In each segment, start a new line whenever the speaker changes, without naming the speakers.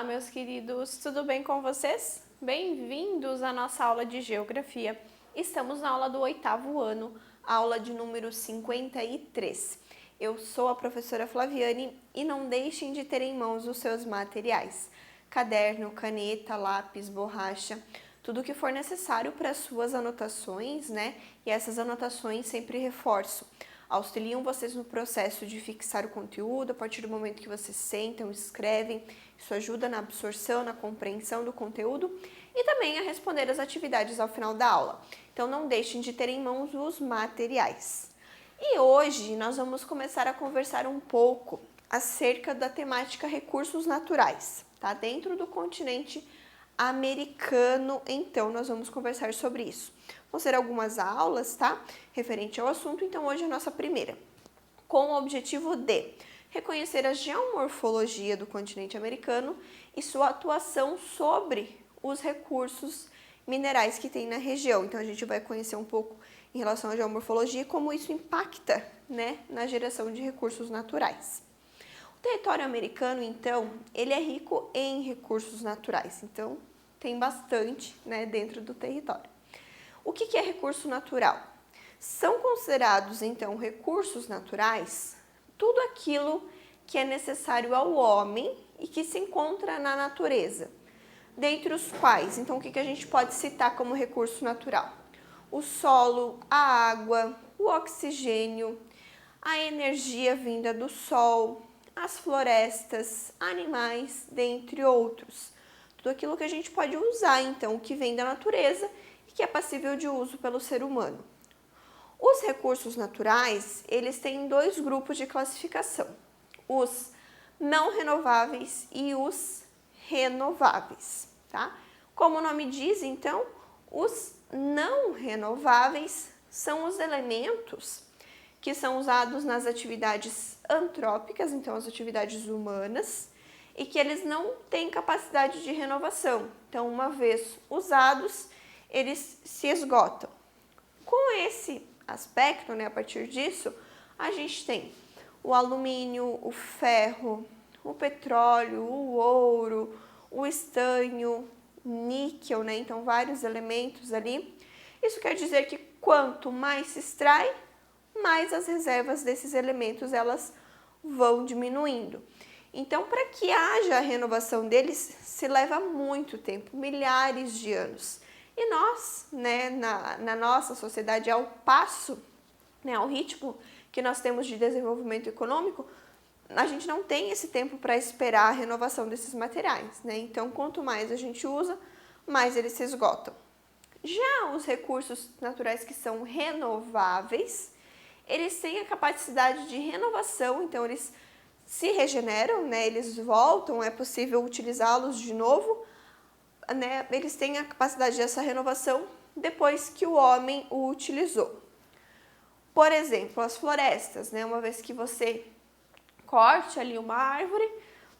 Olá, meus queridos, tudo bem com vocês? Bem-vindos à nossa aula de Geografia. Estamos na aula do 8º ano, aula de número 53. Eu sou a professora Flaviane e não deixem de ter em mãos os seus materiais. Caderno, caneta, lápis, borracha, tudo que for necessário para as suas anotações, né? E essas anotações sempre reforço. Auxiliam vocês no processo de fixar o conteúdo a partir do momento que vocês sentam, escrevem. Isso ajuda na absorção, na compreensão do conteúdo e também a responder as atividades ao final da aula. Então não deixem de ter em mãos os materiais. E hoje nós vamos começar a conversar um pouco acerca da temática recursos naturais, tá? Dentro do continente americano, então nós vamos conversar sobre isso. Vão ser algumas aulas, tá? Referente ao assunto, então hoje é a nossa primeira, com o objetivo de reconhecer a geomorfologia do continente americano e sua atuação sobre os recursos minerais que tem na região. Então a gente vai conhecer um pouco em relação à geomorfologia e como isso impacta, né, na geração de recursos naturais. O território americano, então, ele é rico em recursos naturais, então tem bastante, né, dentro do território. O que é recurso natural? São considerados, então, recursos naturais tudo aquilo que é necessário ao homem e que se encontra na natureza. Dentre os quais, então, o que a gente pode citar como recurso natural? O solo, a água, o oxigênio, a energia vinda do sol, as florestas, animais, dentre outros. Tudo aquilo que a gente pode usar, então, que vem da natureza e que é passível de uso pelo ser humano. Os recursos naturais, eles têm dois grupos de classificação, os não renováveis e os renováveis, tá? Como o nome diz, então, os não renováveis são os elementos que são usados nas atividades antrópicas, então as atividades humanas, e que eles não têm capacidade de renovação. Então, uma vez usados, eles se esgotam. Com esse aspecto, né, a partir disso, a gente tem o alumínio, o ferro, o petróleo, o ouro, o estanho, níquel, né, então vários elementos ali. Isso quer dizer que quanto mais se extrai, mais as reservas desses elementos elas vão diminuindo. Então, para que haja a renovação deles, se leva muito tempo, milhares de anos. E nós, né, na nossa sociedade, ao passo, né, ao ritmo que nós temos de desenvolvimento econômico, a gente não tem esse tempo para esperar a renovação desses materiais, né? Então, quanto mais a gente usa, mais eles se esgotam. Já os recursos naturais que são renováveis, eles têm a capacidade de renovação, então eles se regeneram, né? Eles voltam, é possível utilizá-los de novo, né? Eles têm a capacidade dessa renovação depois que o homem o utilizou. Por exemplo, as florestas, né? Uma vez que você corte ali uma árvore,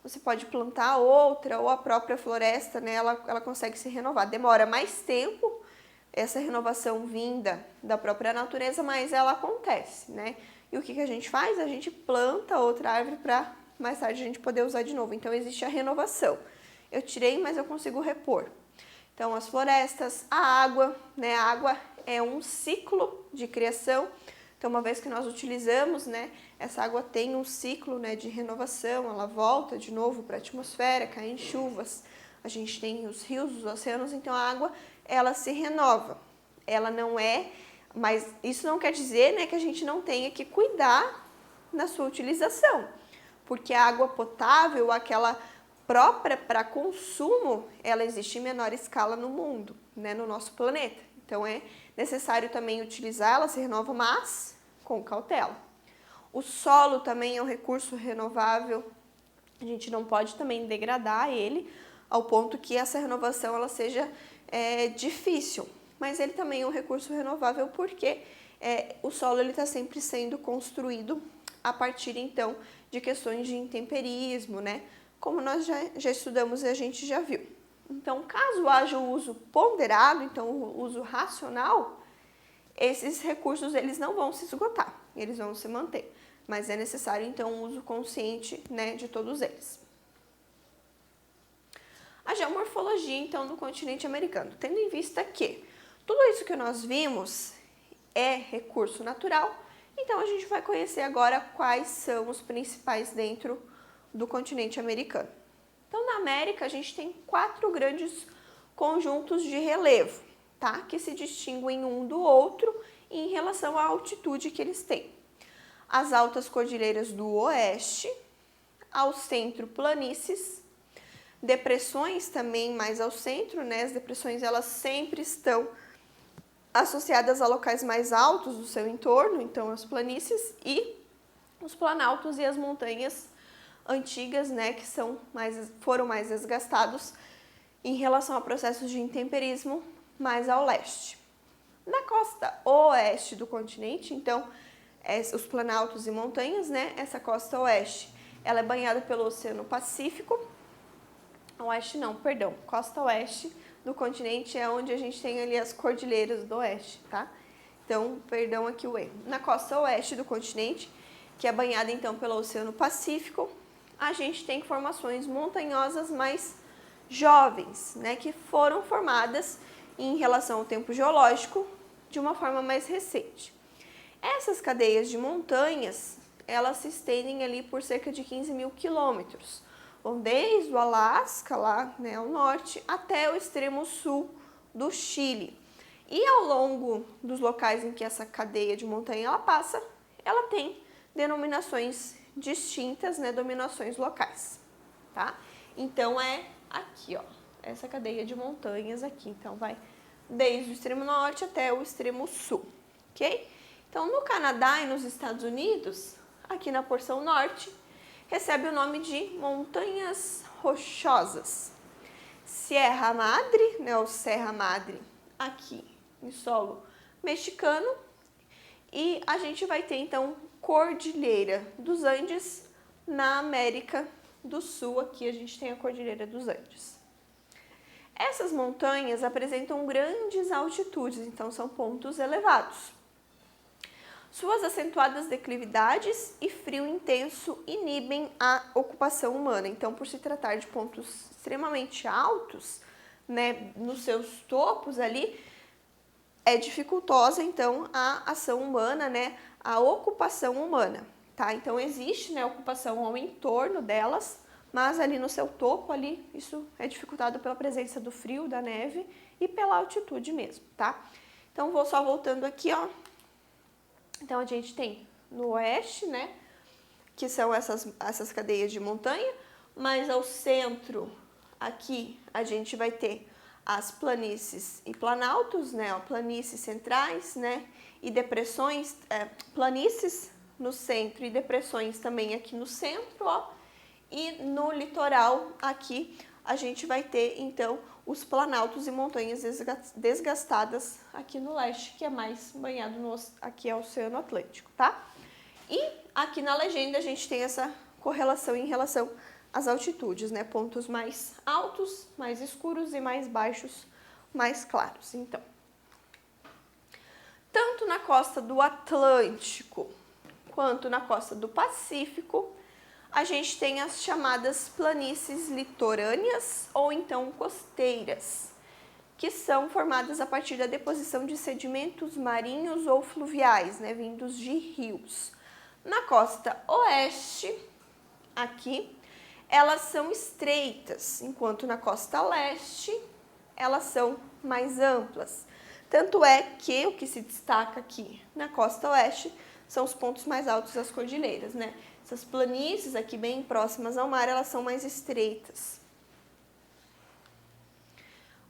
você pode plantar outra, ou a própria floresta, né? Ela consegue se renovar. Demora mais tempo essa renovação vinda da própria natureza, mas ela acontece, né? E o que a gente faz? A gente planta outra árvore para mais tarde a gente poder usar de novo. Então, existe a renovação. Eu tirei, mas eu consigo repor. Então, as florestas, a água, né? A água é um ciclo de criação. Então, uma vez que nós utilizamos, né? Essa água tem um ciclo, né, de renovação, ela volta de novo para a atmosfera, cai em chuvas. A gente tem os rios, os oceanos, então a água, ela se renova. Ela não é, mas isso não quer dizer, né, que a gente não tenha que cuidar na sua utilização. Porque a água potável, aquela própria para consumo, ela existe em menor escala no mundo, né, no nosso planeta. Então é necessário também utilizá-la, se renova, mas com cautela. O solo também é um recurso renovável, a gente não pode também degradar ele ao ponto que essa renovação ela seja difícil, mas ele também é um recurso renovável porque o solo está sempre sendo construído a partir então de questões de intemperismo, né? Como nós já estudamos e a gente já viu. Então, caso haja o uso ponderado, então o uso racional, esses recursos eles não vão se esgotar, eles vão se manter. Mas é necessário, então, um uso consciente, né, de todos eles. A geomorfologia, então, do continente americano, tendo em vista que tudo isso que nós vimos é recurso natural, então a gente vai conhecer agora quais são os principais dentro do continente americano. Então, na América, a gente tem 4 grandes conjuntos de relevo, tá? Que se distinguem um do outro em relação à altitude que eles têm. As altas cordilheiras do oeste, ao centro planícies, depressões também mais ao centro, né? As depressões elas sempre estão associadas a locais mais altos do seu entorno, então as planícies, e os planaltos e as montanhas antigas, né, que foram mais desgastados em relação a processos de intemperismo mais ao leste. Na costa oeste do continente, então, os planaltos e montanhas, né, essa costa oeste, ela é banhada pelo Oceano Pacífico. Oeste não, perdão, costa oeste do continente é onde a gente tem ali as cordilheiras do oeste, tá? Então, perdão aqui o erro. Na costa oeste do continente, que é banhada então pelo Oceano Pacífico, a gente tem formações montanhosas mais jovens, né, que foram formadas em relação ao tempo geológico de uma forma mais recente. Essas cadeias de montanhas, elas se estendem ali por cerca de 15 mil quilômetros, desde o Alasca, lá, né, ao norte, até o extremo sul do Chile. E ao longo dos locais em que essa cadeia de montanha ela passa, ela tem denominações distintas, né, dominações locais, tá? Então é aqui, ó, essa cadeia de montanhas aqui. Então vai desde o extremo norte até o extremo sul, ok? Então no Canadá e nos Estados Unidos, aqui na porção norte, recebe o nome de Montanhas Rochosas. Sierra Madre, né, ou Serra Madre, aqui em solo mexicano. E a gente vai ter, então, Cordilheira dos Andes na América do Sul. Aqui a gente tem a Cordilheira dos Andes. Essas montanhas apresentam grandes altitudes, então são pontos elevados. Suas acentuadas declividades e frio intenso inibem a ocupação humana. Então, por se tratar de pontos extremamente altos, né, nos seus topos ali, é dificultosa, então, a ação humana, né, a ocupação humana, tá? Então, existe, né, ocupação ao entorno delas, mas ali no seu topo, ali, isso é dificultado pela presença do frio, da neve e pela altitude mesmo, tá? Então, vou só voltando aqui, ó. Então, a gente tem no oeste, né, que são essas cadeias de montanha, mas ao centro, aqui, a gente vai ter as planícies e planaltos, né, ó, planícies centrais, né, e depressões, planícies no centro e depressões também aqui no centro, ó, e no litoral aqui a gente vai ter então os planaltos e montanhas desgastadas aqui no leste, que é mais banhado aqui é o Oceano Atlântico, tá? E aqui na legenda a gente tem essa correlação em relação às altitudes, né? Pontos mais altos, mais escuros e mais baixos, mais claros. Então, tanto na costa do Atlântico quanto na costa do Pacífico, a gente tem as chamadas planícies litorâneas ou então costeiras, que são formadas a partir da deposição de sedimentos marinhos ou fluviais, né, vindos de rios. Na costa oeste, aqui, elas são estreitas, enquanto na costa leste, elas são mais amplas. Tanto é que o que se destaca aqui na costa oeste são os pontos mais altos das cordilheiras, né? Essas planícies aqui bem próximas ao mar, elas são mais estreitas.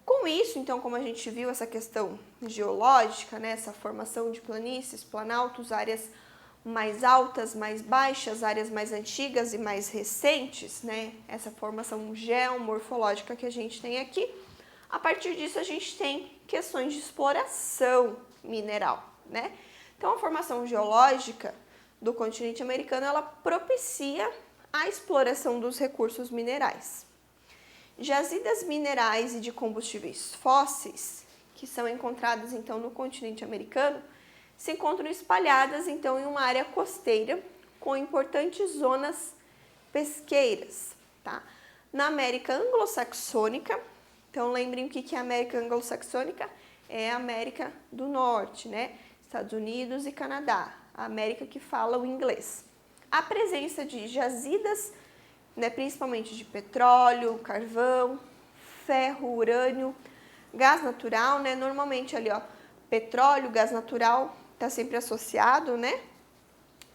Com isso, então, como a gente viu essa questão geológica, né, essa formação de planícies, planaltos, áreas mais altas, mais baixas, áreas mais antigas e mais recentes, né, essa formação geomorfológica que a gente tem aqui, a partir disso a gente tem questões de exploração mineral, né? Então, a formação geológica do continente americano, ela propicia a exploração dos recursos minerais. Jazidas minerais e de combustíveis fósseis, que são encontradas então no continente americano, se encontram espalhadas então em uma área costeira com importantes zonas pesqueiras, tá? Na América anglo-saxônica, então lembrem o que é a América anglo-saxônica? É a América do Norte, né? Estados Unidos e Canadá, a América que fala o inglês. A presença de jazidas, né, principalmente de petróleo, carvão, ferro, urânio, gás natural, né? Normalmente ali, ó, petróleo, gás natural está sempre associado, né?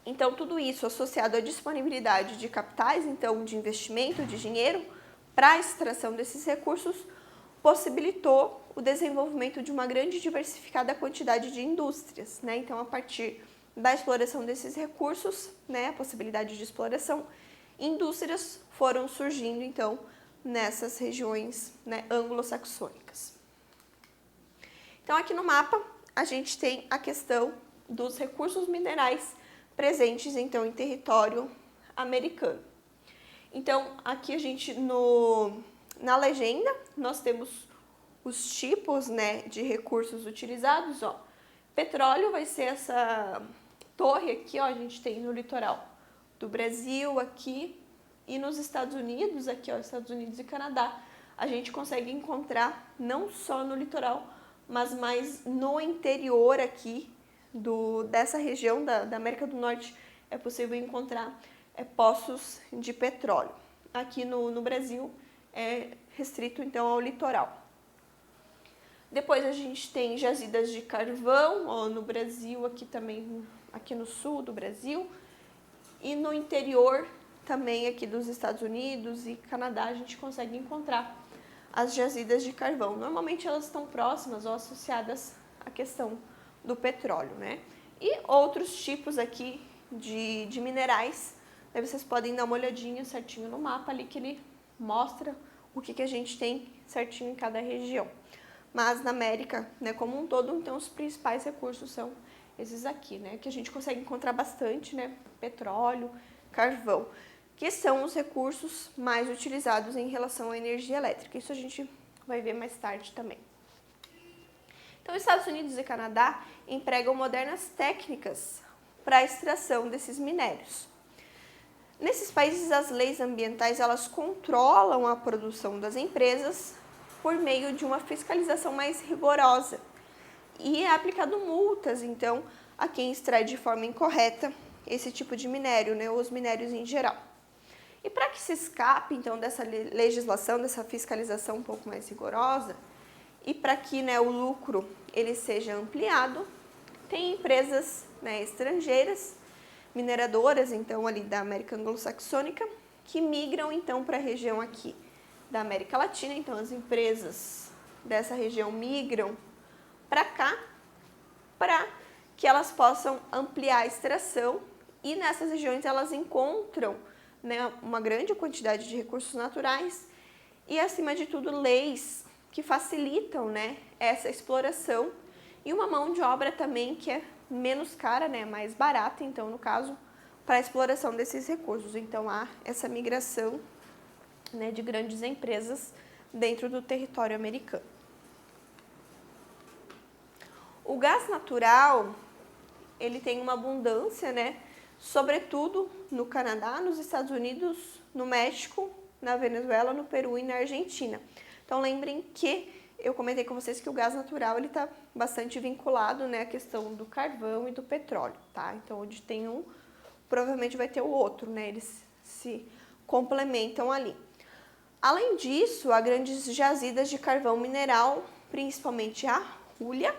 Então, tudo isso associado à disponibilidade de capitais, então de investimento, de dinheiro, para a extração desses recursos, possibilitou o desenvolvimento de uma grande e diversificada quantidade de indústrias, né? Então, a partir da exploração desses recursos, né, a possibilidade de exploração, indústrias foram surgindo, então, nessas regiões, né, anglo-saxônicas. Então, aqui no mapa, a gente tem a questão dos recursos minerais presentes, então, em território americano. Então, aqui a gente, na legenda, nós temos os tipos, né, de recursos utilizados, ó. Petróleo vai ser essa torre aqui, ó, a gente tem no litoral do Brasil aqui e nos Estados Unidos, aqui, ó, Estados Unidos e Canadá. A gente consegue encontrar não só no litoral, mas mais no interior aqui dessa região da América do Norte é possível encontrar poços de petróleo. Aqui no Brasil é restrito então ao litoral. Depois a gente tem jazidas de carvão, ó, no Brasil, aqui também, aqui no sul do Brasil, e no interior também aqui dos Estados Unidos e Canadá a gente consegue encontrar as jazidas de carvão. Normalmente elas estão próximas ou associadas à questão do petróleo, né? E outros tipos aqui de minerais, aí vocês podem dar uma olhadinha certinho no mapa ali que ele mostra o que a gente tem certinho em cada região. Mas na América, né, como um todo, então os principais recursos são esses aqui, né, que a gente consegue encontrar bastante, né, petróleo, carvão, que são os recursos mais utilizados em relação à energia elétrica. Isso a gente vai ver mais tarde também. Então, os Estados Unidos e Canadá empregam modernas técnicas para a extração desses minérios. Nesses países, as leis ambientais elas controlam a produção das empresas por meio de uma fiscalização mais rigorosa e é aplicado multas, então, a quem extrai de forma incorreta esse tipo de minério, né, os minérios em geral. E para que se escape, então, dessa legislação, dessa fiscalização um pouco mais rigorosa, e para que, né, o lucro ele seja ampliado, tem empresas, né, estrangeiras, mineradoras, então, ali da América anglo-saxônica, que migram, então, para a região aqui da América Latina. Então, as empresas dessa região migram para cá, para que elas possam ampliar a extração, e nessas regiões elas encontram, né, uma grande quantidade de recursos naturais e, acima de tudo, leis que facilitam, né, essa exploração e uma mão de obra também que é menos cara, né, mais barata, então, no caso, para a exploração desses recursos. Então, há essa migração, né, de grandes empresas dentro do território americano. O gás natural, ele tem uma abundância, né, sobretudo no Canadá, nos Estados Unidos, no México, na Venezuela, no Peru e na Argentina. Então, lembrem que eu comentei com vocês que o gás natural ele está bastante vinculado, né, à questão do carvão e do petróleo, tá? Então, onde tem um, provavelmente vai ter o outro, né? Eles se complementam ali. Além disso, há grandes jazidas de carvão mineral, principalmente a hulha.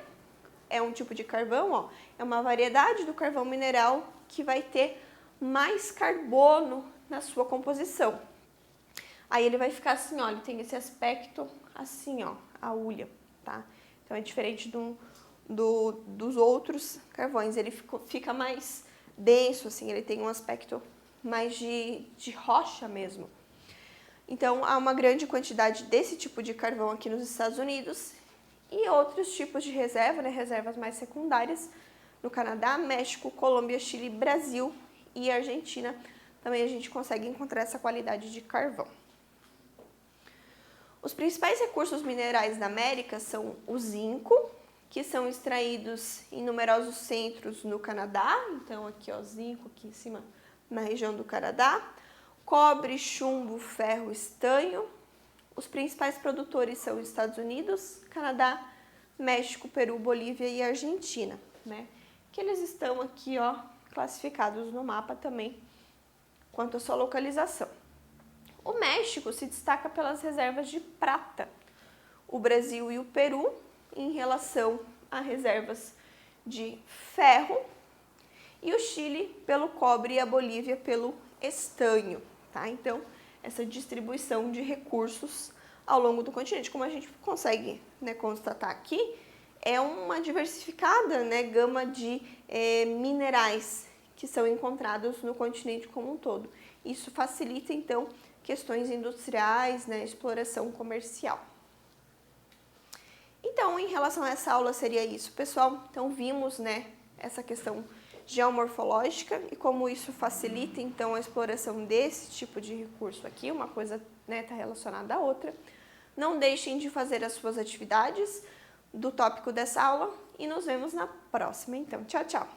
É um tipo de carvão, ó, é uma variedade do carvão mineral que vai ter mais carbono na sua composição. Aí ele vai ficar assim, ó, ele tem esse aspecto assim, ó, a hulha, tá? Então é diferente dos outros carvões, ele fica mais denso, assim, ele tem um aspecto mais de rocha mesmo. Então há uma grande quantidade desse tipo de carvão aqui nos Estados Unidos e outros tipos de reserva, né, reservas mais secundárias no Canadá, México, Colômbia, Chile, Brasil e Argentina. Também a gente consegue encontrar essa qualidade de carvão. Os principais recursos minerais da América são o zinco, que são extraídos em numerosos centros no Canadá. Então, aqui, ó, zinco aqui em cima, na região do Canadá. cobre, chumbo, ferro, estanho. Os principais produtores são os Estados Unidos, Canadá, México, Peru, Bolívia e Argentina, né? Que eles estão aqui, ó, classificados no mapa também quanto à sua localização. O México se destaca pelas reservas de prata, o Brasil e o Peru em relação a reservas de ferro, e o Chile pelo cobre e a Bolívia pelo estanho, tá? Então, essa distribuição de recursos ao longo do continente, como a gente consegue, né, constatar aqui, é uma diversificada, né, gama de minerais que são encontrados no continente como um todo. Isso facilita, então, questões industriais, né, exploração comercial. Então, em relação a essa aula, seria isso, pessoal. Então, vimos, né, essa questão geomorfológica e como isso facilita, então, a exploração desse tipo de recurso aqui. Uma coisa, né, está relacionada à outra. Não deixem de fazer as suas atividades do tópico dessa aula e nos vemos na próxima. Então, tchau, tchau!